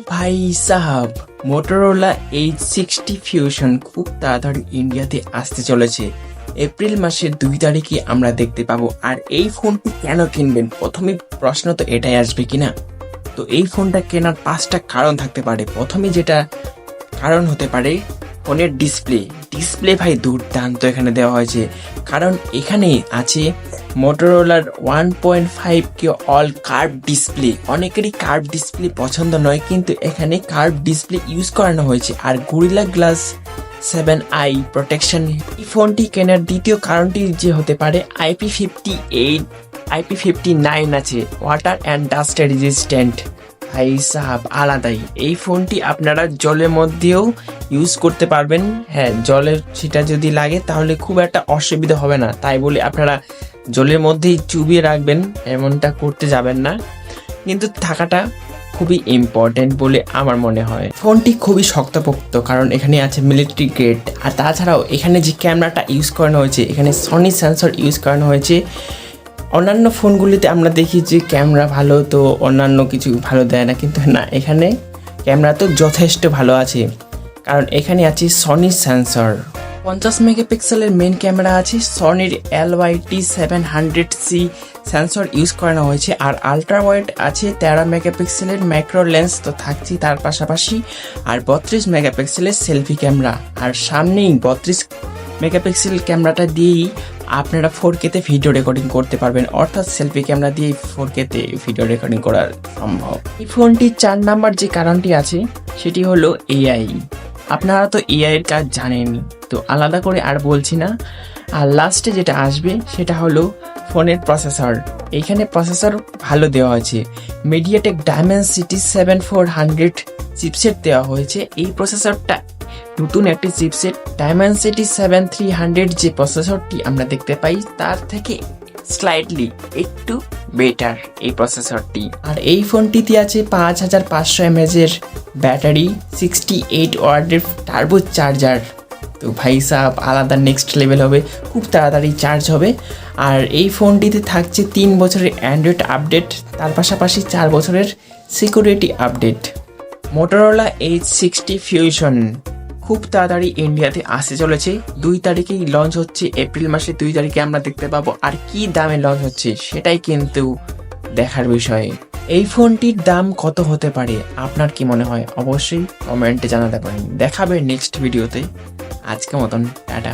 ভাই সাহাব, Motorola H60 fusion খুব তাড়াতাড়ি ইন্ডিয়াতে আসতে চলেছে। এপ্রিল মাসের 2 তারিখে আমরা দেখতে পাবো। আর এই ফোনটি কেন কিনবেন, প্রথমে প্রশ্ন তো এটাই আসবে কিনা। তো এই ফোনটা কেনার 5টা কারণ থাকতে পারে। প্রথমে যেটা কারণ হতে পারে ফোনের ডিসপ্লে ভাই দুর্দান্ত এখানে দেওয়া হয়েছে। কারণ এখানে আছে মোটরোলার 1.5K অল কার্ভ ডিসপ্লে। অনেকেরই কার্ভ ডিসপ্লে পছন্দ নয়, কিন্তু এখানে কার্ভ ডিসপ্লে ইউজ করানো হয়েছে। আর গরিলা গ্লাস 7i প্রোটেকশন। এই ফোনটি কেনার দ্বিতীয় কারণটি যে হতে পারে IP58 IP59 আছে, ওয়াটার অ্যান্ড ডাস্ট রেজিস্ট্যান্ট। ভাই সাহাব আলাদাই। এই ফোনটি আপনারা জলের মধ্যেও ইউজ করতে পারবেন। হ্যাঁ, জলের ছিটা যদি লাগে তাহলে খুব একটা অসুবিধা হবে না। তাই বলে আপনারা জলের মধ্যেই চুবিয়ে রাখবেন এমনটা করতে যাবেন না, কিন্তু থাকাটা খুবই ইম্পর্টেন্ট বলে আমার মনে হয়। ফোনটি খুবই শক্তপোক্ত, কারণ এখানে আছে মিলিটারি গ্রেড। আর তাছাড়াও এখানে যে ক্যামেরাটা ইউজ করানো হয়েছে, এখানে সনি সেন্সর ইউজ করানো হয়েছে। অন্যান্য ফোনগুলিতে আমরা দেখি যে ক্যামেরা ভালো, তো অন্যান্য কিছু ভালো দেয় না, কিন্তু না, এখানে ক্যামেরা তো যথেষ্ট ভালো আছে, কারণ এখানে আছে সনি সেন্সর। 50 মেগাপিক্সেলের মেন ক্যামেরা আছে, সনির LYT700C সেন্সর ইউজ করানো হয়েছে। আর আলট্রা ওয়াইড আছে 13 মেগাপিক্সেলের ম্যাক্রো লেন্স তো থাকছে তার পাশাপাশি। আর 32 মেগাপিক্সেলের সেলফি ক্যামেরা। আর সামনেই 32 মেগাপিক্সেল ক্যামেরাটা দিয়েই আপনারা 4K-তে ভিডিও রেকর্ডিং করতে পারবেন, অর্থাৎ সেলফি ক্যামেরা দিয়ে 4K-তে ভিডিও রেকর্ডিং করা সম্ভব। এই ফোনটির 4 নাম্বার যে কারণটি আছে সেটি হলো AI। আপনারা তো AI এর কাজ জানেন, তো আলাদা করে আর বলছি না। আর লাস্টে যেটা আসবে সেটা হলো ফোনের প্রসেসর। এইখানে প্রসেসর ভালো দেওয়া আছে, মিডিয়াটেক ডায়মেনসিটি 7400 চিপসেট দেওয়া হয়েছে। এই প্রসেসরটা নতুন একটি চিপসেট, ডায়মেনসিটি 7300 যে প্রসেসরটি আমরা দেখতে পাই তার থেকে স্লাইটলি একটু বেটার এই প্রসেসরটি। আর এই ফোনটিতে আছে 5500 mAh এর ব্যাটারি, 68 ওয়াটের টার্বো চার্জার। তো ভাই সাহেব আলাদা নেক্সট লেভেল হবে, খুব তাড়াতাড়ি চার্জ হবে। আর এই ফোনটিতে থাকছে 3 বছরের অ্যান্ড্রয়েড আপডেট, তার পাশাপাশি 4 বছরের security update. Motorola H60 fusion খুব তাড়াতাড়ি ইন্ডিয়াতে আসতে চলেছে। 2 তারিখেই লঞ্চ হচ্ছে, এপ্রিল মাসে 2 তারিখে আমরা দেখতে পাবো। আর কি দামে লঞ্চ হচ্ছে সেটাই কিন্তু দেখার বিষয়। এই ফোনটির দাম কত হতে পারে, আপনার কি মনে হয় অবশ্যই কমেন্টে জানাতে পারেন। দেখাবে নেক্সট ভিডিওতে। আজকের মতন টাটা।